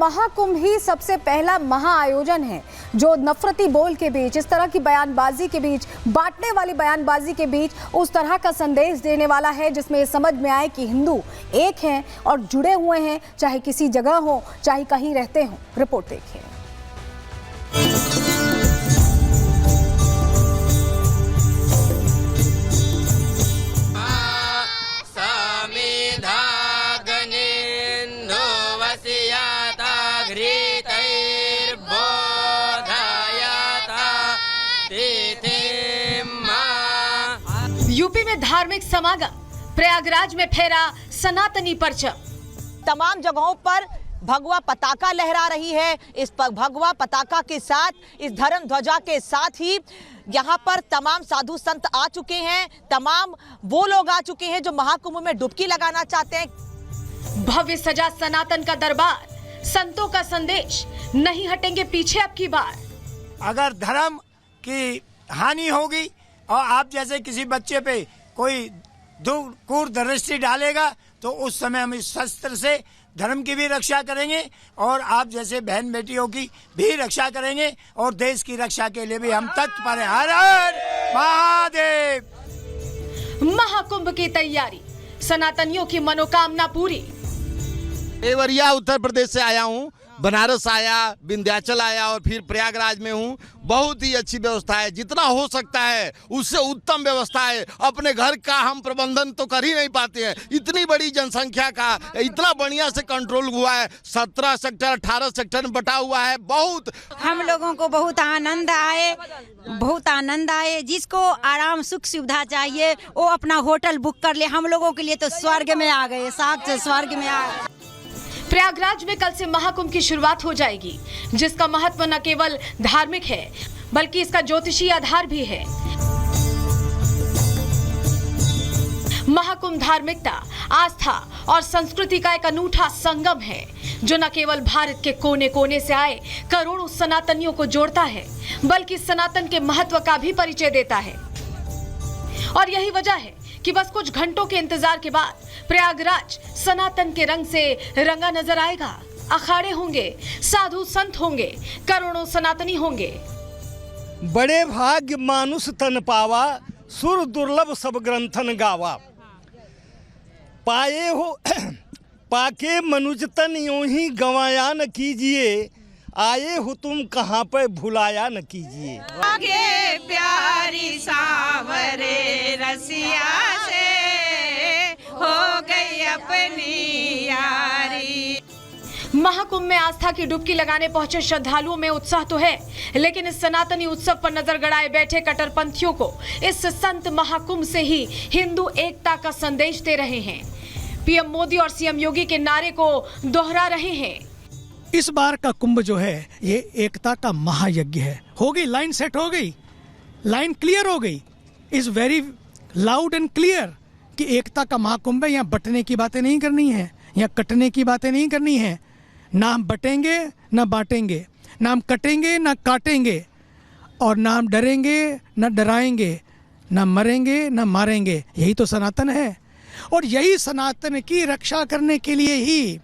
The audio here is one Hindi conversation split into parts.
महाकुंभ ही सबसे पहला महाआयोजन है जो नफरती बोल के बीच, इस तरह की बयानबाजी के बीच, बांटने वाली बयानबाजी के बीच उस तरह का संदेश देने वाला है जिसमें ये समझ में आए कि हिंदू एक हैं और जुड़े हुए हैं, चाहे किसी जगह हो, चाहे कहीं रहते हो। रिपोर्ट देखिए। यूपी में धार्मिक समागम, प्रयागराज में फहरा सनातनी परचम। तमाम जगहों पर भगवा पताका लहरा रही है। इस पर भगवा पताका के साथ, इस धर्म ध्वजा के साथ ही यहाँ पर तमाम साधु संत आ चुके हैं। तमाम वो लोग आ चुके हैं जो महाकुंभ में डुबकी लगाना चाहते हैं। भव्य सजा सनातन का दरबार, संतों का संदेश, नहीं हटेंगे पीछे अब की बार। अगर धर्म की हानि होगी और आप जैसे किसी बच्चे पे कोई दृष्टि डालेगा तो उस समय हम इस शस्त्र से धर्म की भी रक्षा करेंगे और आप जैसे बहन बेटियों की भी रक्षा करेंगे और देश की रक्षा के लिए भी हम तत्पर हैं। हर हर महादेव। महाकुंभ की तैयारी, सनातनियों की मनोकामना पूरी। देवरिया उत्तर प्रदेश से आया हूँ, बनारस आया, विंध्याचल आया और फिर प्रयागराज में हूँ। बहुत ही अच्छी व्यवस्था है, जितना हो सकता है उससे उत्तम व्यवस्था है। अपने घर का हम प्रबंधन तो कर ही नहीं पाते हैं, इतनी बड़ी जनसंख्या का इतना बढ़िया से कंट्रोल हुआ है। 17 सेक्टर 18 सेक्टर में बटा हुआ है। बहुत हम लोगों को बहुत आनंद आए। जिसको आराम सुख सुविधा चाहिए वो अपना होटल बुक कर ले। हम लोगों के लिए तो स्वर्ग में आ गए, साक्षात स्वर्ग में आ गए। प्रयागराज में कल से महाकुंभ की शुरुआत हो जाएगी, जिसका महत्व न केवल धार्मिक है बल्कि इसका ज्योतिषीय आधार भी है। महाकुंभ धार्मिकता, आस्था और संस्कृति का एक अनूठा संगम है जो न केवल भारत के कोने कोने से आए करोड़ों सनातनियों को जोड़ता है बल्कि सनातन के महत्व का भी परिचय देता है। और यही वजह है कि बस कुछ घंटों के इंतजार के बाद प्रयागराज सनातन के रंग से रंगा नजर आएगा। अखाड़े होंगे, साधु संत होंगे, करोड़ों सनातनी होंगे। बड़े भाग्य मानुष तन पावा, सुर दुर्लभ सब ग्रंथन गावा। पाए हो पाके मनुज तन यूं ही गवाया न कीजिए, आए हो तुम कहाँ पे भुलाया न कीजिए। आगे प्यारी सावरे रसिया से हो गई अपनी यारी। महाकुंभ में आस्था की डुबकी लगाने पहुंचे श्रद्धालुओं में उत्साह तो है, लेकिन इस सनातनी उत्सव पर नजर गड़ाए बैठे कट्टरपंथियों को इस संत महाकुंभ से ही हिंदू एकता का संदेश दे रहे हैं। पीएम मोदी और सीएम योगी के नारे को दोहरा रहे हैं। इस बार का कुंभ जो है ये एकता का महायज्ञ है। हो गई लाइन सेट, हो गई लाइन क्लियर हो गई। Is very loud and clear कि एकता का महाकुंभ है। यहाँ बटने की बातें नहीं करनी है, यहाँ कटने की बातें नहीं करनी है। ना हम बटेंगे ना बांटेंगे, ना हम कटेंगे ना काटेंगे, और ना हम डरेंगे ना डराएंगे, ना मरेंगे ना मारेंगे। यही तो सनातन है और यही सनातन की रक्षा करने के लिए ही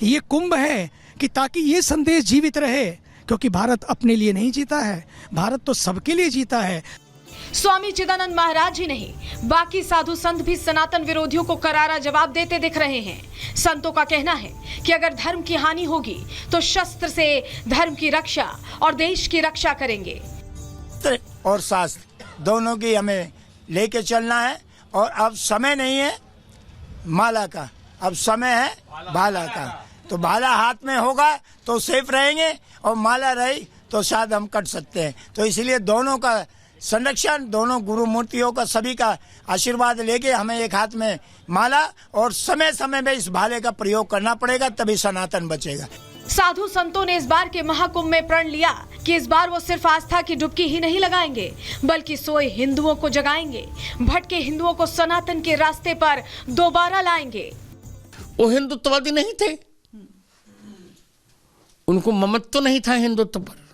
ये कुंभ है कि ताकि ये संदेश जीवित रहे, क्योंकि भारत अपने लिए नहीं जीता है, भारत तो सबके लिए जीता है। स्वामी चिदानंद महाराज ही नहीं, बाकी साधु संत भी सनातन विरोधियों को करारा जवाब देते दिख रहे हैं। संतों का कहना है कि अगर धर्म की हानि होगी तो शस्त्र से धर्म की रक्षा और देश की रक्षा करेंगे। और शास्त्र दोनों की हमें लेके चलना है। और अब समय नहीं है माला का, अब समय है भाला का। तो भाला हाथ में होगा तो सेफ रहेंगे और माला रही तो शायद हम कट सकते हैं। तो इसलिए दोनों का संरक्षण, दोनों गुरु मूर्तियों का, सभी का आशीर्वाद लेके हमें एक हाथ में माला और समय समय में इस भाले का प्रयोग करना पड़ेगा, तभी सनातन बचेगा। साधु संतों ने इस बार के महाकुंभ में प्रण लिया कि इस बार वो सिर्फ आस्था की डुबकी ही नहीं लगाएंगे बल्कि सोए हिंदुओं को जगाएंगे, भटके हिंदुओं को सनातन के रास्ते पर दोबारा लाएंगे। वो हिंदुत्ववादी नहीं थे, उनको ममत्व तो नहीं था हिंदुत्व पर।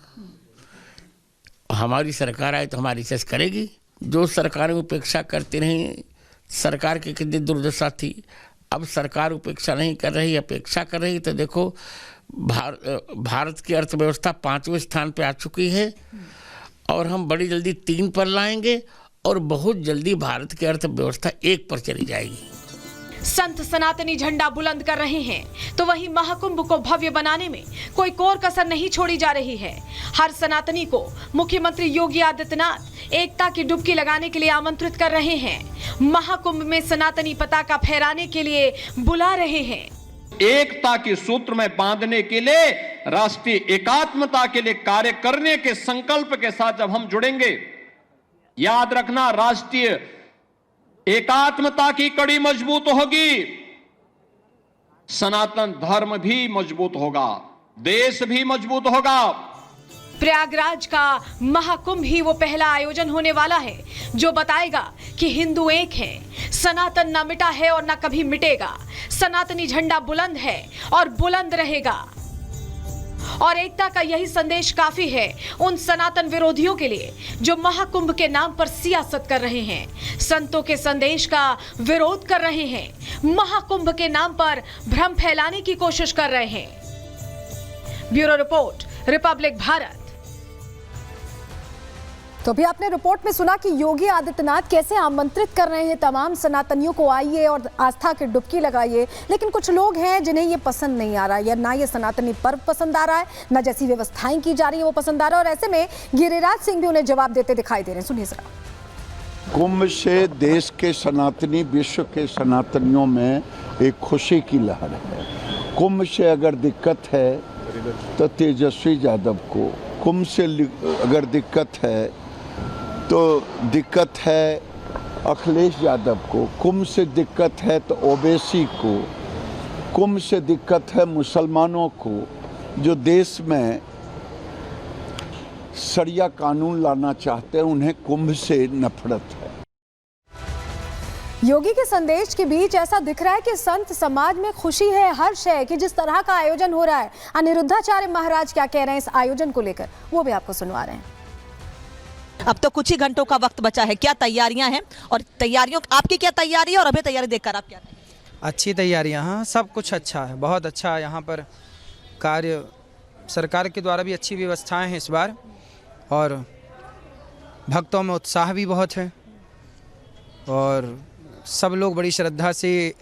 हमारी सरकार आए तो हमारी सेस करेगी। जो सरकारें उपेक्षा करती रही, सरकार की कितनी दुर्दशा थी। अब सरकार उपेक्षा नहीं कर रही, अपेक्षा कर रही। तो देखो भारत की अर्थव्यवस्था 5वें स्थान पे आ चुकी है और हम बड़ी जल्दी 3 पर लाएंगे और बहुत जल्दी भारत की अर्थव्यवस्था 1 पर चली जाएगी। संत सनातनी झंडा बुलंद कर रहे हैं तो वहीं महाकुंभ को भव्य बनाने में कोई कोर कसर नहीं छोड़ी जा रही है। हर सनातनी को मुख्यमंत्री योगी आदित्यनाथ एकता की डुबकी लगाने के लिए आमंत्रित कर रहे हैं। महाकुंभ में सनातनी पताका फहराने के लिए बुला रहे हैं। एकता के सूत्र में बांधने के लिए, राष्ट्रीय एकात्मता के लिए कार्य करने के संकल्प के साथ जब हम जुड़ेंगे, याद रखना राष्ट्रीय एकात्मता की कड़ी मजबूत होगी, सनातन धर्म भी मजबूत होगा, देश भी मजबूत होगा। प्रयागराज का महाकुंभ ही वो पहला आयोजन होने वाला है जो बताएगा कि हिंदू एक है, सनातन न मिटा है और न कभी मिटेगा, सनातनी झंडा बुलंद है और बुलंद रहेगा। और एकता का यही संदेश काफी है उन सनातन विरोधियों के लिए जो महाकुंभ के नाम पर सियासत कर रहे हैं, संतों के संदेश का विरोध कर रहे हैं, महाकुंभ के नाम पर भ्रम फैलाने की कोशिश कर रहे हैं। Bureau report, Republic Bharat. तो अभी आपने रिपोर्ट में सुना कि योगी आदित्यनाथ कैसे आमंत्रित कर रहे हैं तमाम सनातनियों को, आइए और आस्था की डुबकी लगाइए। लेकिन कुछ लोग हैं जिन्हें ये पसंद नहीं आ रहा है, या ना ये सनातनी पर्व पसंद आ रहा है, ना जैसी व्यवस्थाएं की जा रही है वो पसंद आ रहा है। और ऐसे में गिरिराज सिंह भी उन्हें जवाब देते दिखाई दे रहे हैं। सुनिए जरा। कुंभ से देश के सनातनी, विश्व के सनातनियों में एक खुशी की लहर है। कुंभ से अगर दिक्कत है तो तेजस्वी यादव को, कुंभ से अगर दिक्कत है तो दिक्कत है अखिलेश यादव को, कुंभ से दिक्कत है तो ओवैसी को, कुंभ से दिक्कत है मुसलमानों को जो देश में शरिया कानून लाना चाहते हैं, उन्हें कुंभ से नफरत है। योगी के संदेश के बीच ऐसा दिख रहा है कि संत समाज में खुशी है, हर्ष है कि जिस तरह का आयोजन हो रहा है। अनिरुद्धाचार्य महाराज क्या कह रहे हैं इस आयोजन को लेकर, वो भी आपको सुनवा रहे हैं। अब तो कुछ ही घंटों का वक्त बचा है, क्या तैयारियां हैं और तैयारियों आपकी क्या तैयारी है और अभी तैयारी देखकर आप क्या कहेंगे? अच्छी तैयारियां, हाँ सब कुछ अच्छा है, बहुत अच्छा यहाँ पर कार्य, सरकार के द्वारा भी अच्छी व्यवस्थाएं हैं इस बार और भक्तों में उत्साह भी बहुत है और सब लोग बड़ी श्रद्धा से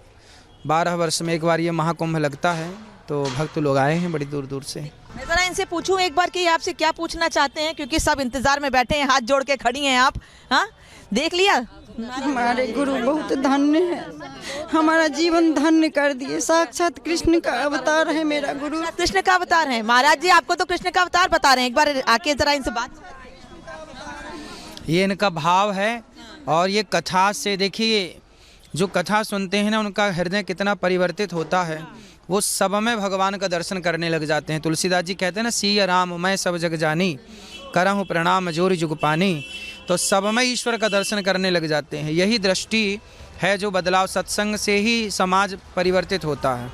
12 वर्ष में एक बार ये महाकुंभ लगता है तो भक्त लोग आए हैं बड़ी दूर दूर से। मैं जरा इनसे पूछूं एक बार कि आपसे क्या पूछना चाहते हैं, क्योंकि सब इंतजार में बैठे हैं, हाथ जोड़ के खड़ी हैं आप। हाँ देख लिया, हमारे गुरु बहुत धन्य है, हमारा जीवन धन्य कर दिए, साक्षात कृष्ण का अवतार है मेरा गुरु। कृष्ण का अवतार है महाराज जी, आपको तो कृष्ण का अवतार बता रहे हैं, एक बार आके जरा इनसे बात। ये इनका भाव है और ये कथा से देखिए, जो कथा सुनते हैं ना उनका हृदय कितना परिवर्तित होता है, वो सब में भगवान का दर्शन करने लग जाते हैं। तुलसीदास जी कहते हैं ना, सिया राम मैं सब जग जानी, करहूँ प्रणाम जोरी जुग पानी। तो सब में ईश्वर का दर्शन करने लग जाते हैं। यही दृष्टि है जो बदलाव, सत्संग से ही समाज परिवर्तित होता है।